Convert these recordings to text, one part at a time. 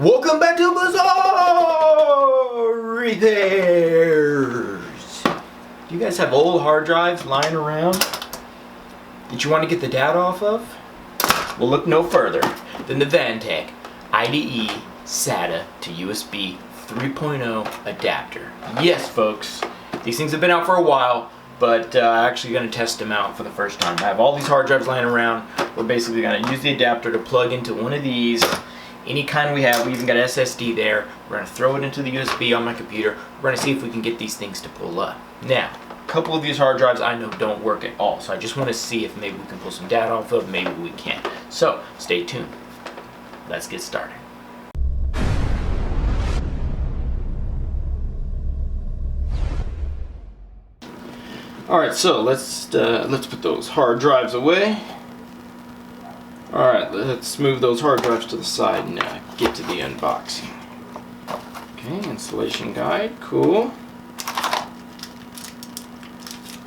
Welcome back to Bazzar Repairs. Do you guys have old hard drives lying around that you want to get the data off of? Well, look no further than the Vantec IDE SATA to USB 3.0 adapter. Yes, folks, these things have been out for a while, but actually going to test them out for the first time. I have all these hard drives lying around. We're basically going to use the adapter to plug into one of these, any kind we have. We even got SSD there. We're going to throw it into the USB on my computer. We're going to see if we can get these things to pull up. Now, a couple of these hard drives I know don't work at all, so I just want to see if maybe we can pull some data off of, maybe we can't. So, stay tuned. Let's get started. Alright, so let's put those hard drives away. Alright, let's move those hard drives to the side and get to the unboxing. Okay, installation guide, cool.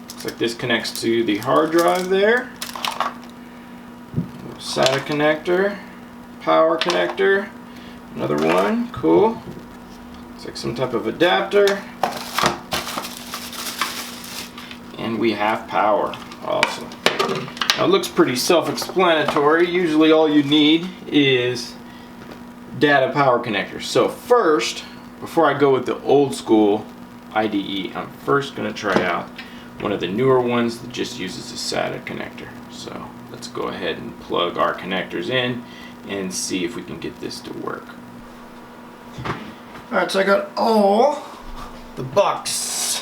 Looks like this connects to the hard drive there. SATA connector, power connector, another one, cool. Looks like some type of adapter. And we have power, awesome. Now it looks pretty self-explanatory. Usually all you need is data power connectors. So first, before I go with the old school IDE, I'm first going to try out one of the newer ones that just uses a SATA connector. So let's go ahead and plug our connectors in and see if we can get this to work. Alright, so I got all the box.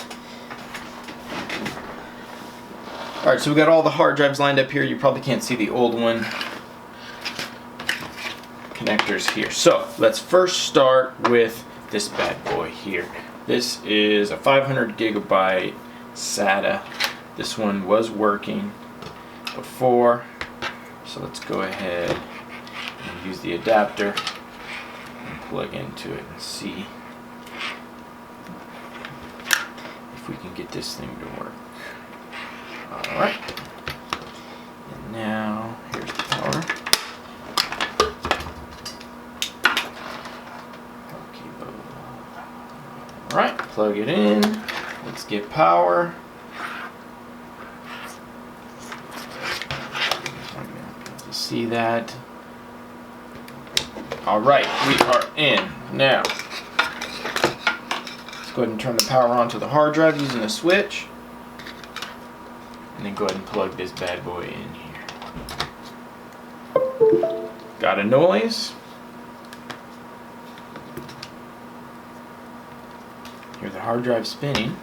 Alright, so we got all the hard drives lined up here. You probably can't see the old one connectors here. So let's first start with this bad boy here. This is a 500 gigabyte SATA. This one was working before, so let's go ahead and use the adapter and plug into it and see if we can get this thing to work. Alright, and now here's the power. Alright, plug it in. Let's get power. You see that? Alright, we are in. Now, let's go ahead and turn the power on to the hard drive using a switch. And then go ahead and plug this bad boy in here. Got a noise. Hear the hard drive spinning.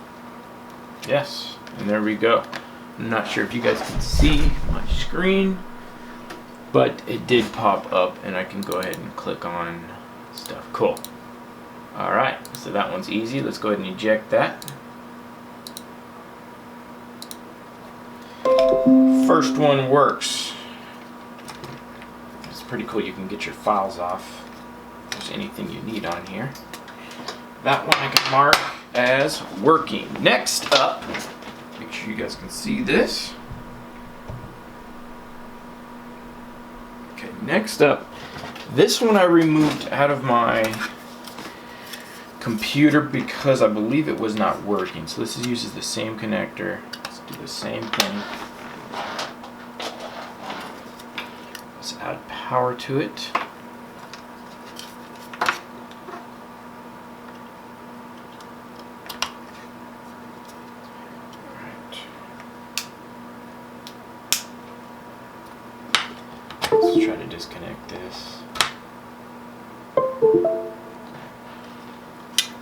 Yes, and there we go. I'm not sure if you guys can see my screen, but it did pop up and I can go ahead and click on stuff. Cool. Alright, so that one's easy. Let's go ahead and eject that. First one works. It's pretty cool. You can get your files off if there's anything you need on here. That one I can mark as working. Next up, make sure you guys can see this. Okay, next up, this one I removed out of my computer because I believe it was not working. So this uses the same connector. Let's do the same thing. Let's add power to it. Let's try to disconnect this.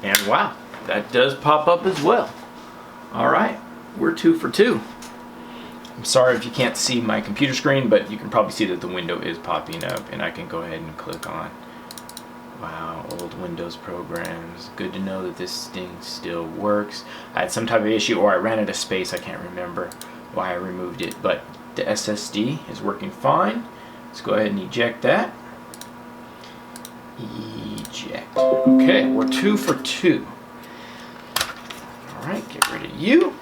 And wow, that does pop up as well. Alright, we're 2 for 2. I'm sorry if you can't see my computer screen, but you can probably see that the window is popping up and I can go ahead and click on. Wow, old Windows programs. Good to know that this thing still works. I had some type of issue or I ran out of space. I can't remember why I removed it, but the SSD is working fine. Let's go ahead and eject that. Eject. Okay, we're 2 for 2. Alright, get rid of you.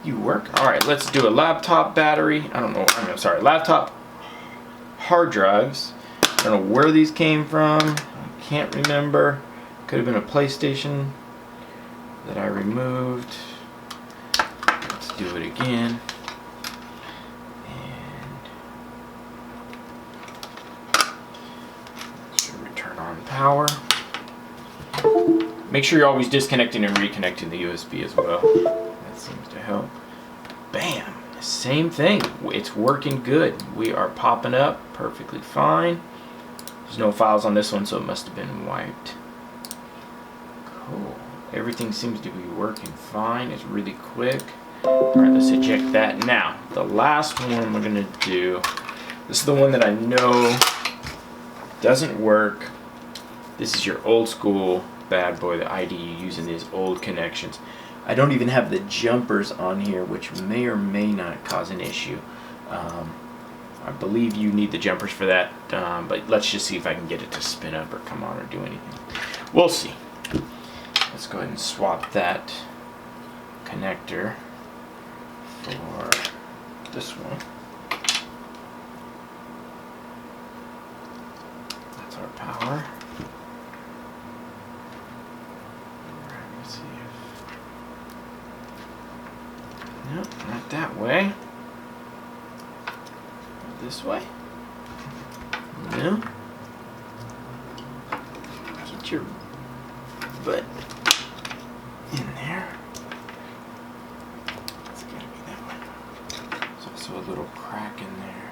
You work. Alright, let's do a laptop battery. Laptop hard drives. I don't know where these came from. I can't remember. Could have been a PlayStation that I removed. Let's do it again. And should return on power. Make sure you're always disconnecting and reconnecting the USB as well. That seems to help. Bam! Same thing. It's working good. We are popping up perfectly fine. There's no files on this one, so it must have been wiped. Cool. Everything seems to be working fine. It's really quick. Alright, let's eject that. Now, the last one we're going to do, this is the one that I know doesn't work. This is your old school bad boy, the IDE, using these old connections. I don't even have the jumpers on here, which may or may not cause an issue. I believe you need the jumpers for that, but let's just see if I can get it to spin up or come on or do anything. We'll see. Let's go ahead and swap that connector for this one. That's our power. Let's see if... Nope, not that way. This way? No. Get your butt in there. It's gotta be that way. There's also a little crack in there.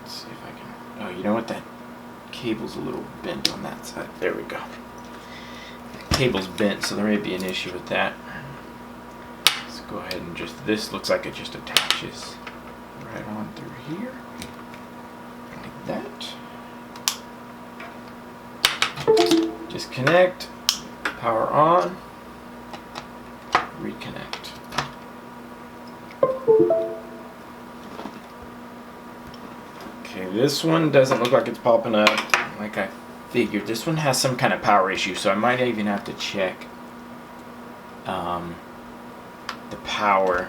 Let's see if I can... Oh, you know what? That cable's a little bent on that side. There we go. The cable's bent, so there may be an issue with that. Let's go ahead and just... This looks like it just attaches right on through here, like that. Disconnect, power on, reconnect. Okay, this one doesn't look like it's popping up like I figured. This one has some kind of power issue, so I might even have to check the power.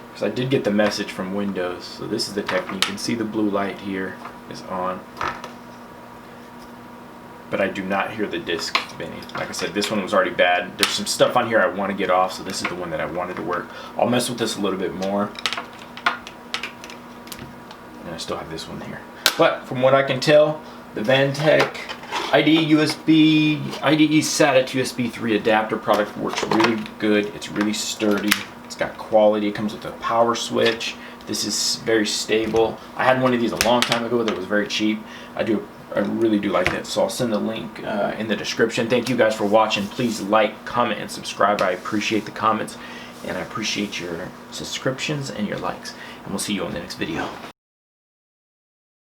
Because I did get the message from Windows, so this is the technique. You can see the blue light here is on, but I do not hear the disc spinning. Like I said, this one was already bad. There's some stuff on here I want to get off, so this is the one that I wanted to work. I'll mess with this a little bit more, and I still have this one here. But from what I can tell, the Vantec IDE SATA to USB 3 adapter product works really good. It's really sturdy. It's got quality. It comes with a power switch. This is very stable. I had one of these a long time ago that was very cheap. I really do like that, so I'll send the link in the description. Thank you guys for watching. Please like, comment, and subscribe. I appreciate the comments, and I appreciate your subscriptions and your likes. And we'll see you on the next video.